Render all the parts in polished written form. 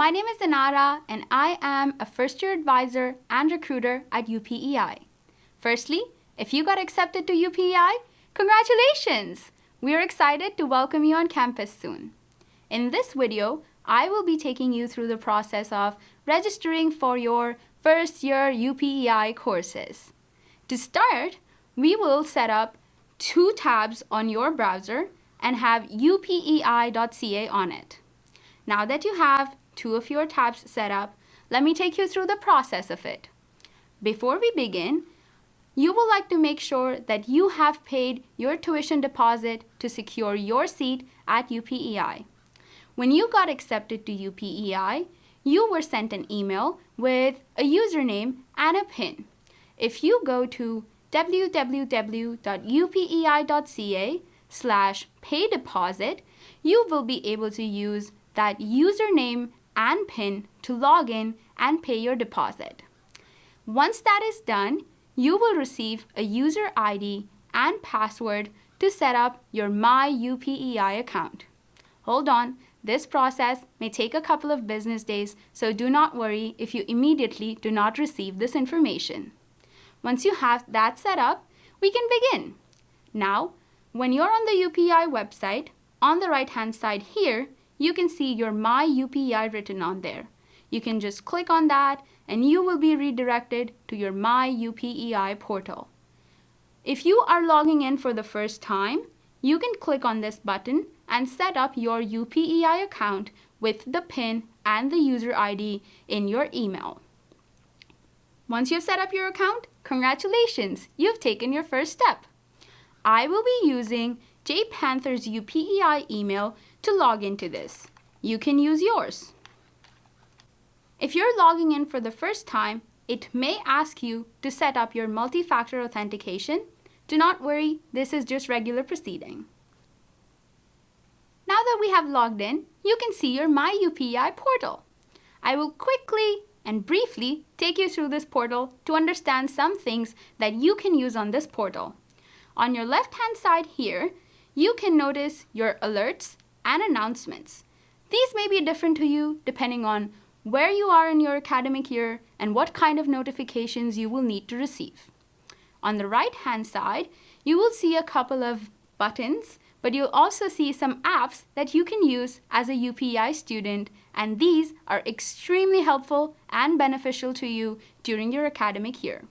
My name is Anara and I am a first-year advisor and recruiter at UPEI. Firstly, if you got accepted to UPEI, congratulations! We are excited to welcome you on campus soon. In this video, I will be taking you through the process of registering for your first-year UPEI courses. To start, we will set up 2 tabs on your browser and have upei.ca on it. Now that you have 2 of your tabs set up, let me take you through the process of it. Before we begin, you will like to make sure that you have paid your tuition deposit to secure your seat at UPEI. When you got accepted to UPEI, you were sent an email with a username and a PIN. If you go to www.upei.ca/paydeposit, you will be able to use that username and PIN to log in and pay your deposit. Once that is done, you will receive a user ID and password to set up your myUPEI account. Hold on, this process may take a couple of business days, so do not worry if you immediately do not receive this information. Once you have that set up, we can begin. Now, when you're on the UPEI website, on the right-hand side here, you can see your myUPEI written on there. You can just click on that and you will be redirected to your myUPEI portal. If you are logging in for the first time, you can click on this button and set up your UPEI account with the PIN and the user ID in your email. Once you've set up your account, congratulations, you've taken your first step. I will be using jpanther's UPEI email to log into this. You can use yours. If you're logging in for the first time, it may ask you to set up your multi-factor authentication. Do not worry, this is just regular proceeding. Now that we have logged in, you can see your myUPEI portal. I will quickly and briefly take you through this portal to understand some things that you can use on this portal. On your left-hand side here, you can notice your alerts and announcements. These may be different to you depending on where you are in your academic year and what kind of notifications you will need to receive. On the right-hand side, you will see a couple of buttons, but you'll also see some apps that you can use as a UPEI student, and these are extremely helpful and beneficial to you during your academic year.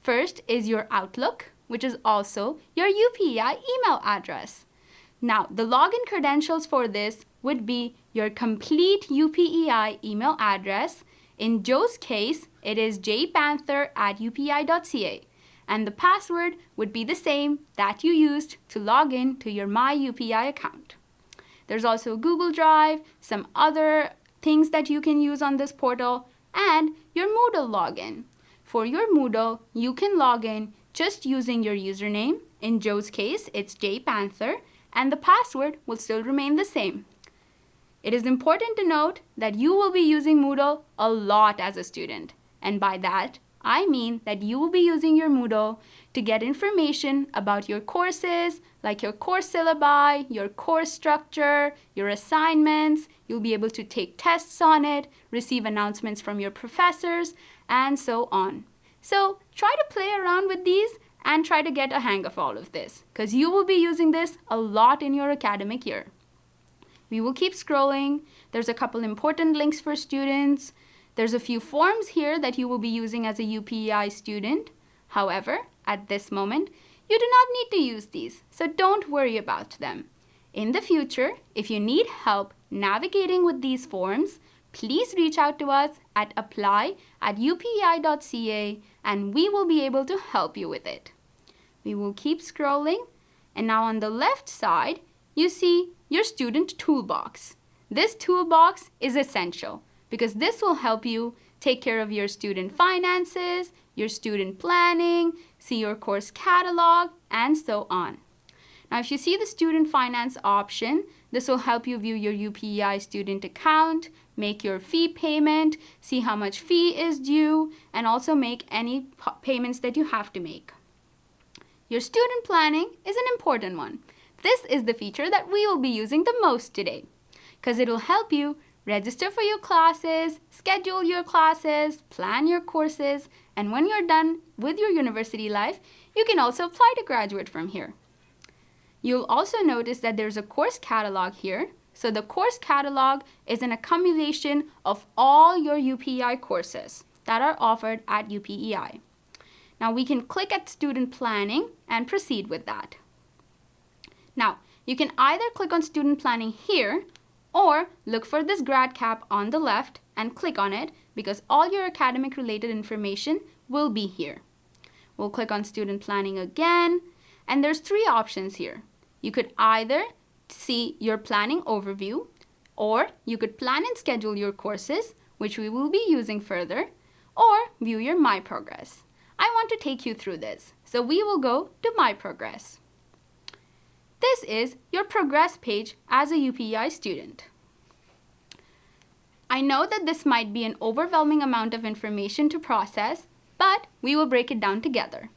First is your Outlook, which is also your UPEI email address. Now, the login credentials for this would be your complete UPEI email address. In Joe's case, it is jpanther@upei.ca, and the password would be the same that you used to log in to your myUPEI account. There's also Google Drive, some other things that you can use on this portal, and your Moodle login. For your Moodle, you can log in just using your username. In Joe's case, it's jpanther, and the password will still remain the same. It is important to note that you will be using Moodle a lot as a student, and by that, I mean that you will be using your Moodle to get information about your courses, like your course syllabi, your course structure, your assignments. You'll be able to take tests on it, receive announcements from your professors, and so on. So try to play around with these and try to get a hang of all of this, because you will be using this a lot in your academic year. We will keep scrolling. There's a couple important links for students. There's a few forms here that you will be using as a UPEI student. However, at this moment, you do not need to use these, so don't worry about them. In the future, if you need help navigating with these forms, please reach out to us at apply@upei.ca and we will be able to help you with it. We will keep scrolling, and now on the left side, you see your student toolbox. This toolbox is essential because this will help you take care of your student finances, your student planning, see your course catalog, and so on. Now, if you see the student finance option, this will help you view your UPEI student account, make your fee payment, see how much fee is due, and also make any payments that you have to make. Your student planning is an important one. This is the feature that we will be using the most today, because it will help you register for your classes, schedule your classes, plan your courses, and when you're done with your university life, you can also apply to graduate from here. You'll also notice that there's a course catalog here. So the course catalog is an accumulation of all your UPEI courses that are offered at UPEI. Now we can click at student planning and proceed with that. Now you can either click on student planning here or look for this grad cap on the left and click on it because all your academic related information will be here. We'll click on student planning again, and there's 3 options here. You could either see your planning overview, or you could plan and schedule your courses, which we will be using further, or view your My Progress. I want to take you through this, so we will go to My Progress. This is your progress page as a UPEI student. I know that this might be an overwhelming amount of information to process, but we will break it down together.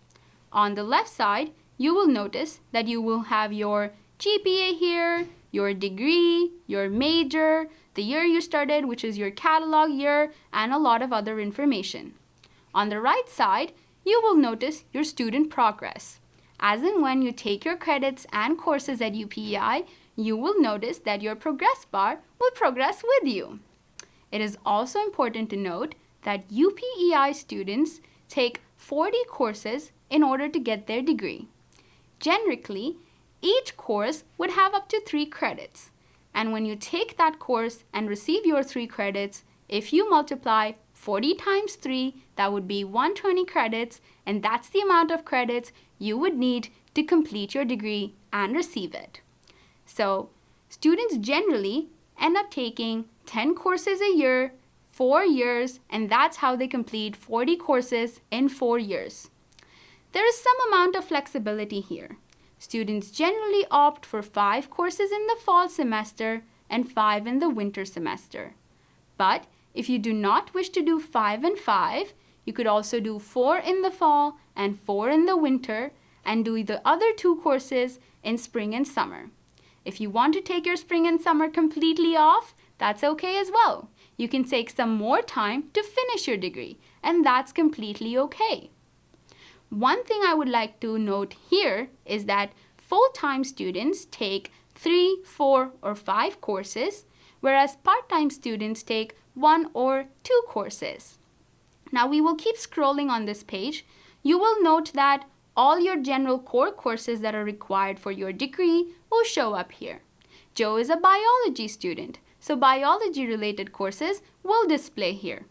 On the left side, you will notice that you will have your GPA here, your degree, your major, the year you started, which is your catalog year, and a lot of other information. On the right side, you will notice your student progress. As in when you take your credits and courses at UPEI, you will notice that your progress bar will progress with you. It is also important to note that UPEI students take 40 courses in order to get their degree. Generally, each course would have up to 3 credits. And when you take that course and receive your 3 credits, if you multiply 40 times 3, that would be 120 credits, and that's the amount of credits you would need to complete your degree and receive it. So, students generally end up taking 10 courses a year, 4 years, and that's how they complete 40 courses in 4 years. There is some amount of flexibility here. Students generally opt for 5 courses in the fall semester and 5 in the winter semester. But if you do not wish to do 5 and 5, you could also do 4 in the fall and 4 in the winter and do the other 2 courses in spring and summer. If you want to take your spring and summer completely off, that's okay as well. You can take some more time to finish your degree, and that's completely okay. One thing I would like to note here is that full-time students take 3, 4, or 5 courses, whereas part-time students take 1 or 2 courses. Now we will keep scrolling on this page. You will note that all your general core courses that are required for your degree will show up here. Joe is a biology student, so biology-related courses will display here.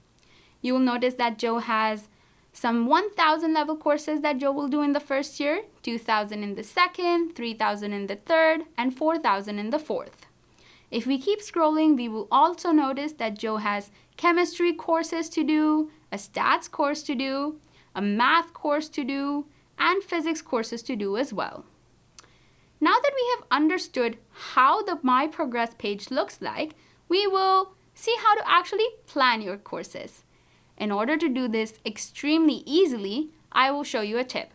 You will notice that Joe has some 1,000 level courses that Joe will do in the first year, 2,000 in the second, 3,000 in the third, and 4,000 in the fourth. If we keep scrolling, we will also notice that Joe has chemistry courses to do, a stats course to do, a math course to do, and physics courses to do as well. Now that we have understood how the My Progress page looks like, we will see how to actually plan your courses. In order to do this extremely easily, I will show you a tip.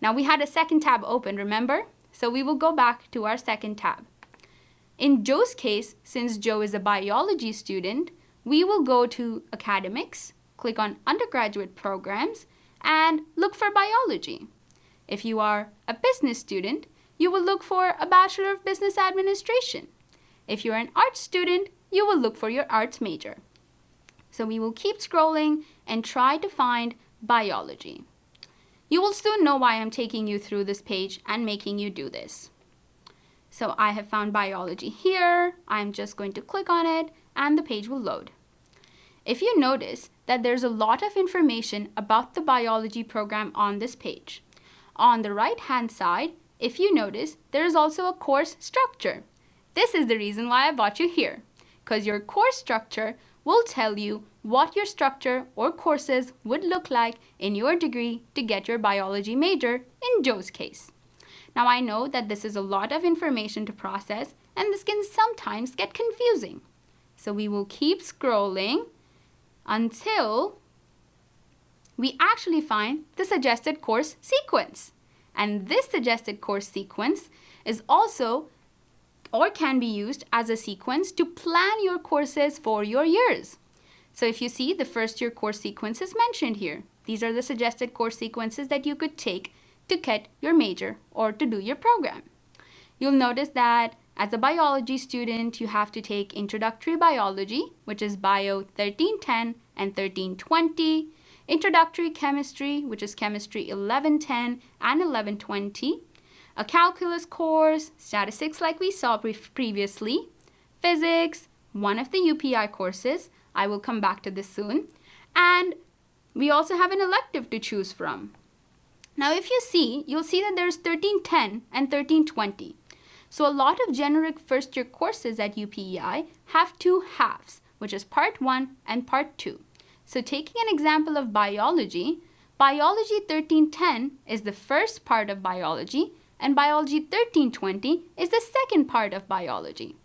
Now we had a second tab open, remember? So we will go back to our second tab. In Joe's case, since Joe is a biology student, we will go to Academics, click on Undergraduate Programs, and look for Biology. If you are a business student, you will look for a Bachelor of Business Administration. If you're an arts student, you will look for your arts major. So we will keep scrolling and try to find biology. You will soon know why I'm taking you through this page and making you do this. So I have found biology here. I'm just going to click on it and the page will load. If you notice that there's a lot of information about the biology program on this page. On the right hand side, if you notice, there is also a course structure. This is the reason why I brought you here, because your course structure will tell you what your structure or courses would look like in your degree to get your biology major in Joe's case. Now I know that this is a lot of information to process and this can sometimes get confusing. So we will keep scrolling until we actually find the suggested course sequence. And this suggested course sequence is also or can be used as a sequence to plan your courses for your years. So if you see, the first year course sequence is mentioned here. These are the suggested course sequences that you could take to get your major or to do your program. You'll notice that as a biology student, you have to take introductory biology, which is bio 1310 and 1320, introductory chemistry, which is chemistry 1110 and 1120, a calculus course, statistics like we saw previously, physics, one of the UPEI courses, I will come back to this soon, and we also have an elective to choose from. Now if you see, you'll see that there's 1310 and 1320. So a lot of generic first year courses at UPEI have two halves, which is part 1 and part 2. So taking an example of biology, biology 1310 is the first part of biology and biology 1320 is the second part of biology.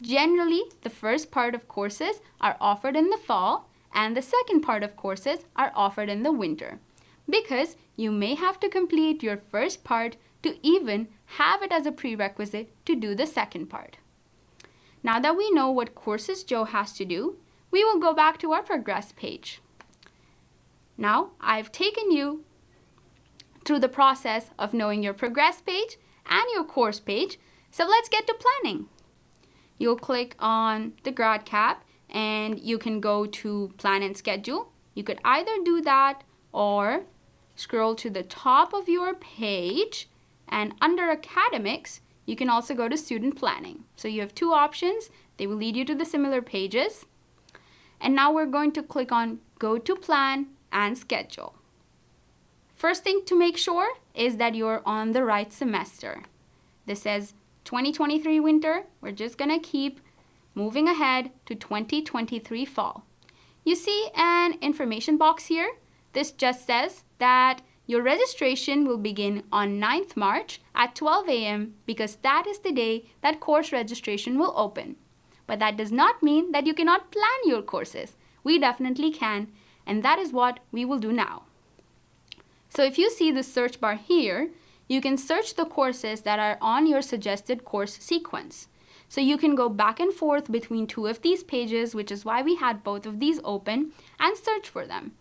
Generally, the first part of courses are offered in the fall and the second part of courses are offered in the winter, because you may have to complete your first part to even have it as a prerequisite to do the second part. Now that we know what courses Joe has to do, we will go back to our progress page. Now, I've taken you through the process of knowing your progress page and your course page, so let's get to planning. You'll click on the grad cap and you can go to plan and schedule. You could either do that or scroll to the top of your page, and under academics, you can also go to student planning. So you have two options. They will lead you to the similar pages. And now we're going to click on go to plan and schedule. First thing to make sure is that you're on the right semester. This says 2023 winter. We're just gonna keep moving ahead to 2023 fall. You see an information box here. This just says that your registration will begin on 9th March at 12 a.m. because that is the day that course registration will open. But that does not mean that you cannot plan your courses. We definitely can, and that is what we will do now. So if you see the search bar here, you can search the courses that are on your suggested course sequence. So you can go back and forth between two of these pages, which is why we had both of these open, and search for them.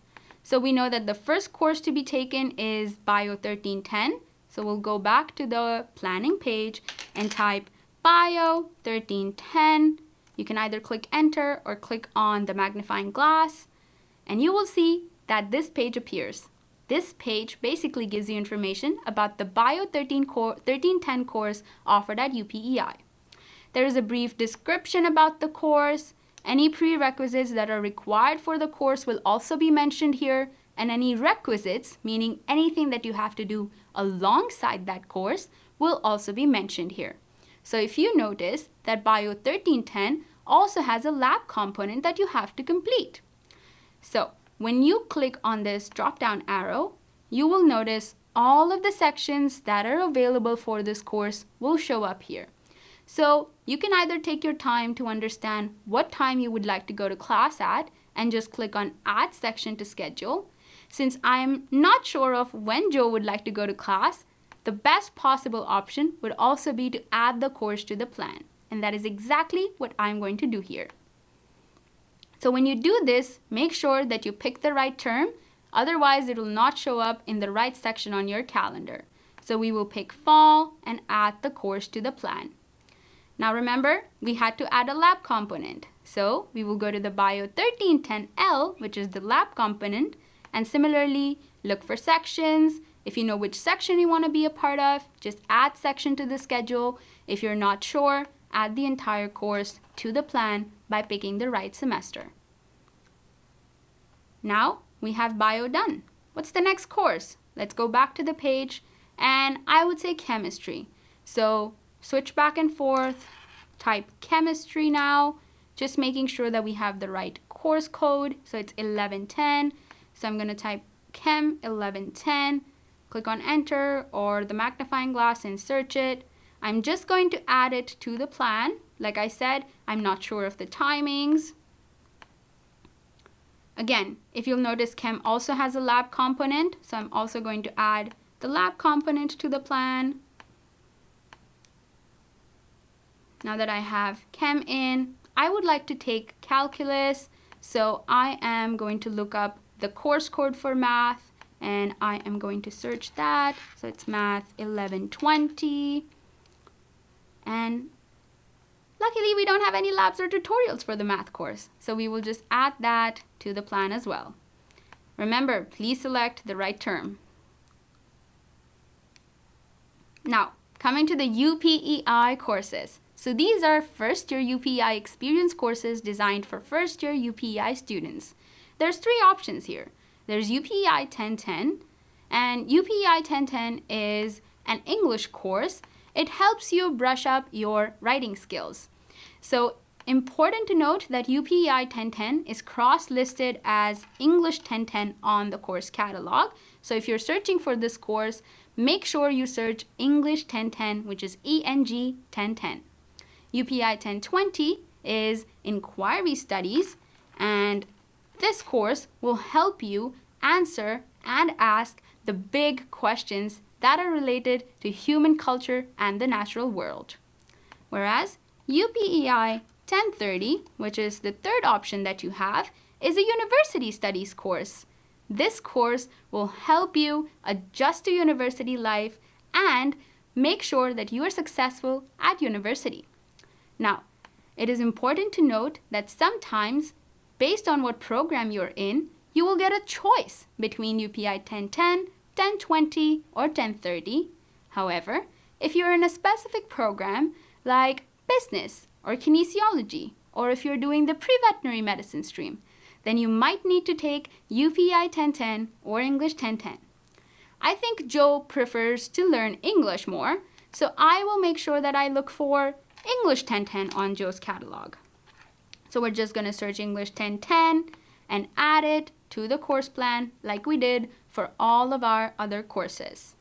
So we know that the first course to be taken is Bio 1310. So we'll go back to the planning page and type Bio 1310. You can either click enter or click on the magnifying glass, and you will see that this page appears. This page basically gives you information about the Bio 1310 course offered at UPEI. There is a brief description about the course. Any prerequisites that are required for the course will also be mentioned here, and any requisites, meaning anything that you have to do alongside that course, will also be mentioned here. So if you notice that Bio 1310 also has a lab component that you have to complete. So when you click on this drop-down arrow, you will notice all of the sections that are available for this course will show up here. So you can either take your time to understand what time you would like to go to class at and just click on Add Section to Schedule. Since I'm not sure of when Joe would like to go to class, the best possible option would also be to add the course to the plan. And that is exactly what I'm going to do here. So when you do this, make sure that you pick the right term. Otherwise, it will not show up in the right section on your calendar. So we will pick fall and add the course to the plan. Now remember, we had to add a lab component. So we will go to the Bio 1310L, which is the lab component, and similarly look for sections. If you know which section you want to be a part of, just add section to the schedule. If you're not sure, add the entire course to the plan by picking the right semester. Now we have bio done. What's the next course? Let's go back to the page, and I would say chemistry. So switch back and forth, type chemistry now, just making sure that we have the right course code. So it's 1110. So I'm going to type Chem 1110, click on enter or the magnifying glass and search it. I'm just going to add it to the plan. Like I said, I'm not sure of the timings. Again, if you'll notice, Chem also has a lab component, so I'm also going to add the lab component to the plan. Now that I have chem in, I would like to take calculus. So I am going to look up the course code for math, and I am going to search that. So it's math 1120. And luckily, we don't have any labs or tutorials for the math course, so we will just add that to the plan as well. Remember, please select the right term. Now, coming to the UPEI courses. So these are first-year UPEI Experience courses designed for first-year UPEI students. There's three options here. There's UPEI 1010, and UPEI 1010 is an English course. It helps you brush up your writing skills. So important to note that UPEI 1010 is cross-listed as English 1010 on the course catalog. So if you're searching for this course, make sure you search English 1010, which is ENG 1010. UPEI 1020 is Inquiry Studies, and this course will help you answer and ask the big questions that are related to human culture and the natural world. Whereas UPEI 1030, which is the third option that you have, is a University Studies course. This course will help you adjust to university life and make sure that you are successful at university. Now, it is important to note that sometimes, based on what program you're in, you will get a choice between UPEI 1010, 1020, or 1030. However, if you're in a specific program like business or kinesiology, or if you're doing the pre-veterinary medicine stream, then you might need to take UPEI 1010 or English 1010. I think Joe prefers to learn English more, so I will make sure that I look for English 1010 on Joe's catalog. So we're just going to search English 1010 and add it to the course plan like we did for all of our other courses.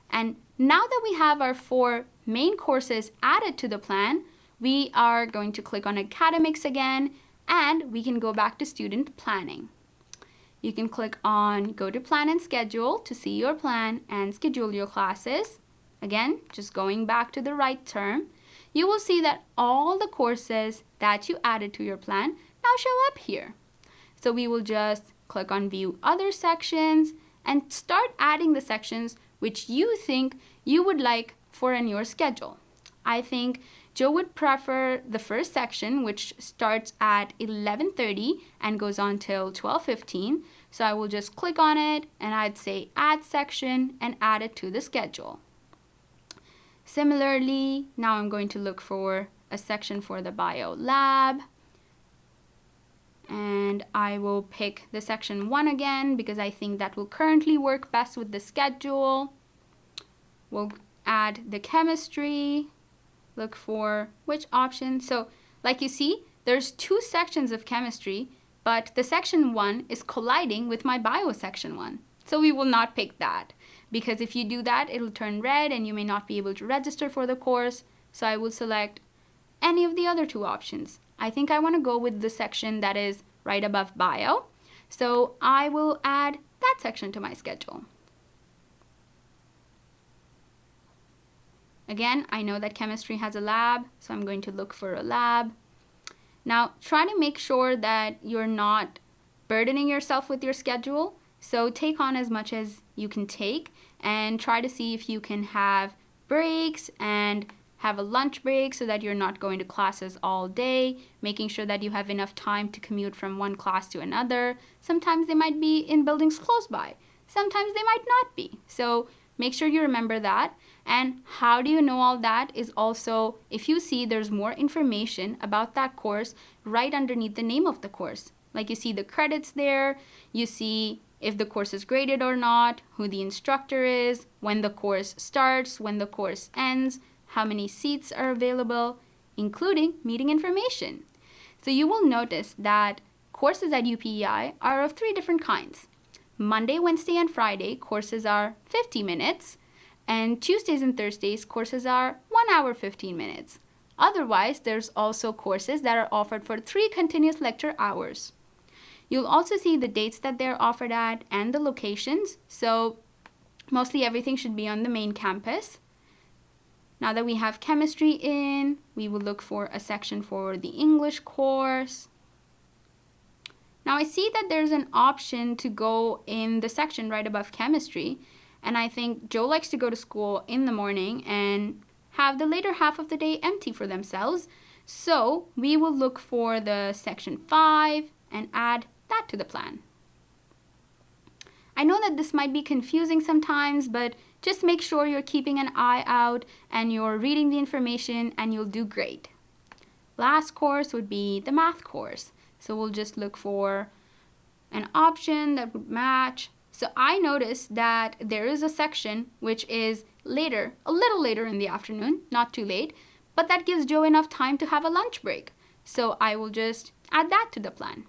And now that we have our 4 main courses added to the plan, we are going to click on academics again, and we can go back to student planning. You can click on go to plan and schedule to see your plan and schedule your classes. Again, just going back to the right term, you will see that all the courses that you added to your plan now show up here. So we will just click on view other sections and start adding the sections which you think you would like for in your schedule. I think Joe would prefer the first section, which starts at 11:30 and goes on till 12:15. So I will just click on it and I'd say add section and add it to the schedule. Similarly, now I'm going to look for a section for the bio lab. And I will pick the section 1 again because I think that will currently work best with the schedule. We'll add the chemistry. Look for which option. So like you see, there's 2 sections of chemistry, but the section 1 is colliding with my bio section 1. So we will not pick that because if you do that, it'll turn red and you may not be able to register for the course. So I will select any of the other 2 options. I think I want to go with the section that is right above bio. So I will add that section to my schedule. Again, I know that chemistry has a lab, so I'm going to look for a lab. Now, try to make sure that you're not burdening yourself with your schedule. So take on as much as you can take and try to see if you can have breaks and have a lunch break so that you're not going to classes all day, making sure that you have enough time to commute from one class to another. Sometimes they might be in buildings close by. Sometimes they might not be. So make sure you remember that. And how do you know all that is also if you see there's more information about that course right underneath the name of the course. Like you see the credits there, you see if the course is graded or not, who the instructor is, when the course starts, when the course ends, how many seats are available, including meeting information. So you will notice that courses at UPEI are of 3 different kinds. Monday, Wednesday, and Friday courses are 50 minutes, and Tuesdays and Thursdays courses are 1 hour 15 minutes. Otherwise, there's also courses that are offered for 3 continuous lecture hours. You'll also see the dates that they're offered at and the locations. So mostly everything should be on the main campus. Now that we have chemistry in, we will look for a section for the English course. Now I see that there's an option to go in the section right above chemistry, and I think Joe likes to go to school in the morning and have the later half of the day empty for themselves. So we will look for the section 5 and add that to the plan. I know that this might be confusing sometimes, but just make sure you're keeping an eye out and you're reading the information and you'll do great. Last course would be the math course. So we'll just look for an option that would match. So I noticed that there is a section which is later, a little later in the afternoon, not too late, but that gives Joe enough time to have a lunch break. So I will just add that to the plan.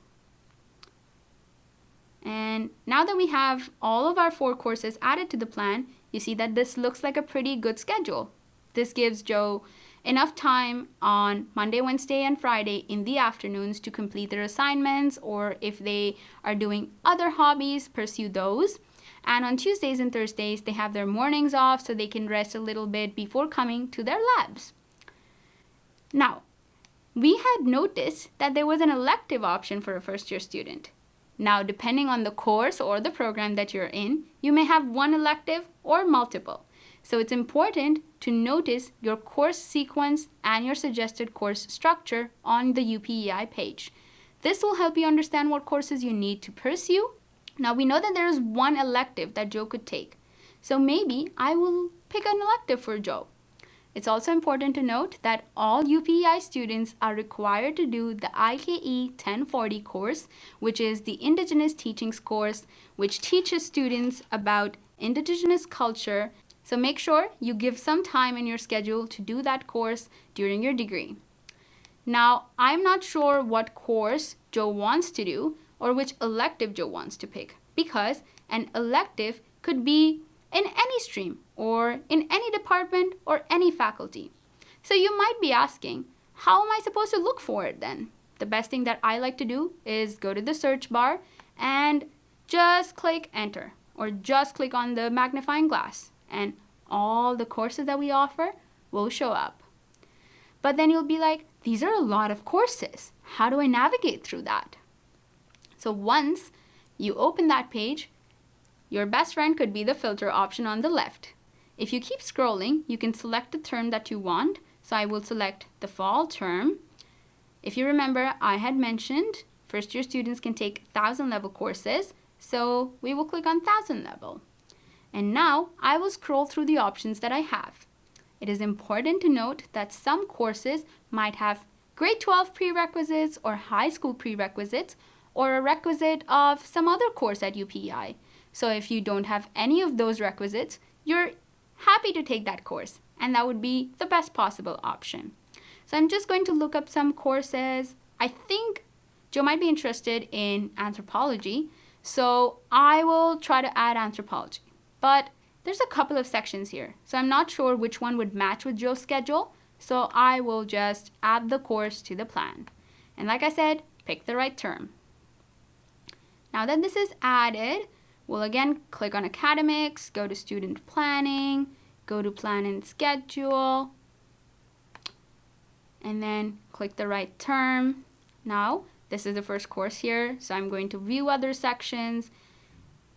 And now that we have all of our 4 courses added to the plan, you see that this looks like a pretty good schedule. This gives Joe enough time on Monday, Wednesday, and Friday in the afternoons to complete their assignments, or if they are doing other hobbies, pursue those. And on Tuesdays and Thursdays, they have their mornings off so they can rest a little bit before coming to their labs. Now, we had noticed that there was an elective option for a first-year student. Now, depending on the course or the program that you're in, you may have one elective or multiple. So it's important to notice your course sequence and your suggested course structure on the UPEI page. This will help you understand what courses you need to pursue. Now we know that there is one elective that Joe could take. So maybe I will pick an elective for Joe. It's also important to note that all UPEI students are required to do the IKE 1040 course, which is the Indigenous Teachings course, which teaches students about Indigenous culture. So make sure you give some time in your schedule to do that course during your degree. Now, I'm not sure what course Joe wants to do or which elective Joe wants to pick, because an elective could be in any stream or in any department or any faculty. So you might be asking, how am I supposed to look for it then? The best thing that I like to do is go to the search bar and just click enter, or just click on the magnifying glass, and all the courses that we offer will show up. But then you'll be like, these are a lot of courses. How do I navigate through that? So once you open that page, your best friend could be the filter option on the left. If you keep scrolling, you can select the term that you want. So I will select the fall term. If you remember, I had mentioned first-year students can take 1,000 level courses. So we will click on 1,000 level. And now I will scroll through the options that I have. It is important to note that some courses might have grade 12 prerequisites or high school prerequisites, or a requisite of some other course at UPEI. So if you don't have any of those requisites, you're happy to take that course, and that would be the best possible option. So I'm just going to look up some courses. I think Joe might be interested in anthropology, so I will try to add anthropology. But there's a couple of sections here, so I'm not sure which one would match with Joe's schedule, so I will just add the course to the plan. And like I said, pick the right term. Now that this is added, we'll again click on academics, go to student planning, go to plan and schedule, and then click the right term. Now, this is the first course here, so I'm going to view other sections.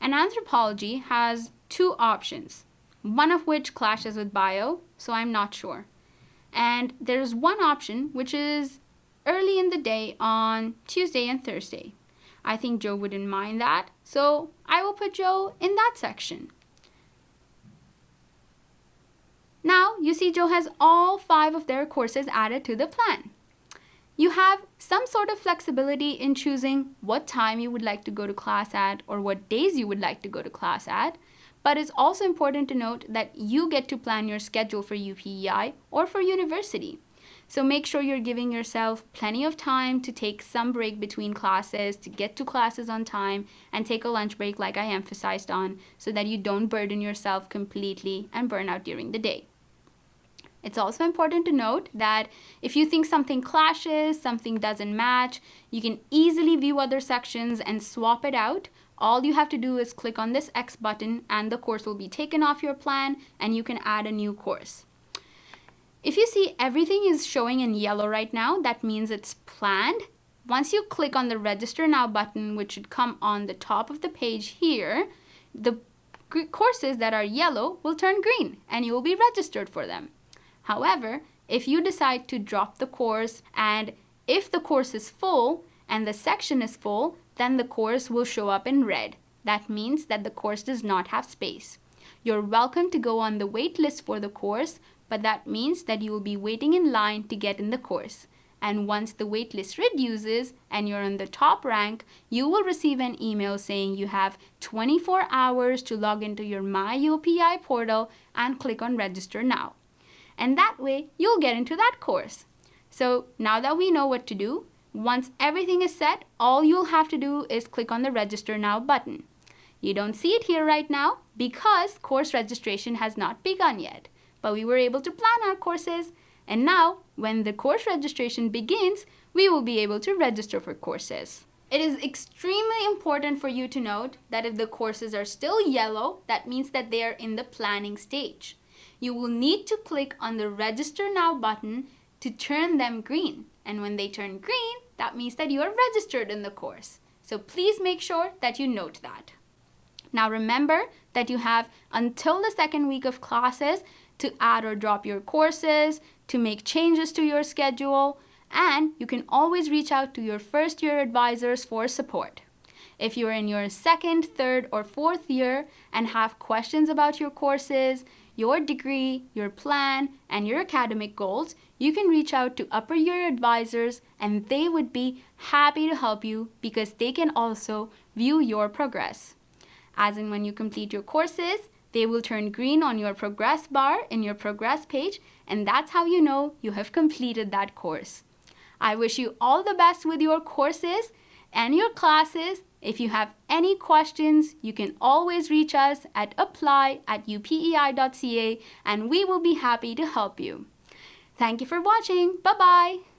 And anthropology has 2 options, one of which clashes with bio, so I'm not sure. And there's one option which is early in the day on Tuesday and Thursday. I think Joe wouldn't mind that, so I will put Joe in that section. Now, you see Joe has all 5 of their courses added to the plan. You have some sort of flexibility in choosing what time you would like to go to class at or what days you would like to go to class at, but it's also important to note that you get to plan your schedule for UPEI or for university. So make sure you're giving yourself plenty of time to take some break between classes, to get to classes on time, and take a lunch break like I emphasized on, so that you don't burden yourself completely and burn out during the day. It's also important to note that if you think something clashes, something doesn't match, you can easily view other sections and swap it out. All you have to do is click on this X button and the course will be taken off your plan and you can add a new course. If you see everything is showing in yellow right now, that means it's planned. Once you click on the Register Now button, which should come on the top of the page here, the courses that are yellow will turn green and you will be registered for them. However, if you decide to drop the course and if the course is full and the section is full, then the course will show up in red. That means that the course does not have space. You're welcome to go on the wait list for the course, but that means that you will be waiting in line to get in the course. And once the wait list reduces and you're in the top rank, you will receive an email saying you have 24 hours to log into your myUPEI portal and click on Register Now. And that way, you'll get into that course. So now that we know what to do, once everything is set, all you'll have to do is click on the Register Now button. You don't see it here right now because course registration has not begun yet. But we were able to plan our courses, and now when the course registration begins, we will be able to register for courses. It is extremely important for you to note that if the courses are still yellow, that means that they are in the planning stage. You will need to click on the Register Now button to turn them green. And when they turn green, that means that you are registered in the course. So please make sure that you note that. Now remember that you have until the second week of classes to add or drop your courses, to make changes to your schedule, and you can always reach out to your first year advisors for support. If you're in your second, third, or fourth year and have questions about your courses, your degree, your plan, and your academic goals, you can reach out to upper year advisors and they would be happy to help you because they can also view your progress. As in when you complete your courses, they will turn green on your progress bar in your progress page, and that's how you know you have completed that course. I wish you all the best with your courses and your classes. If you have any questions, you can always reach us at apply@upei.ca and we will be happy to help you. Thank you for watching. Bye-bye.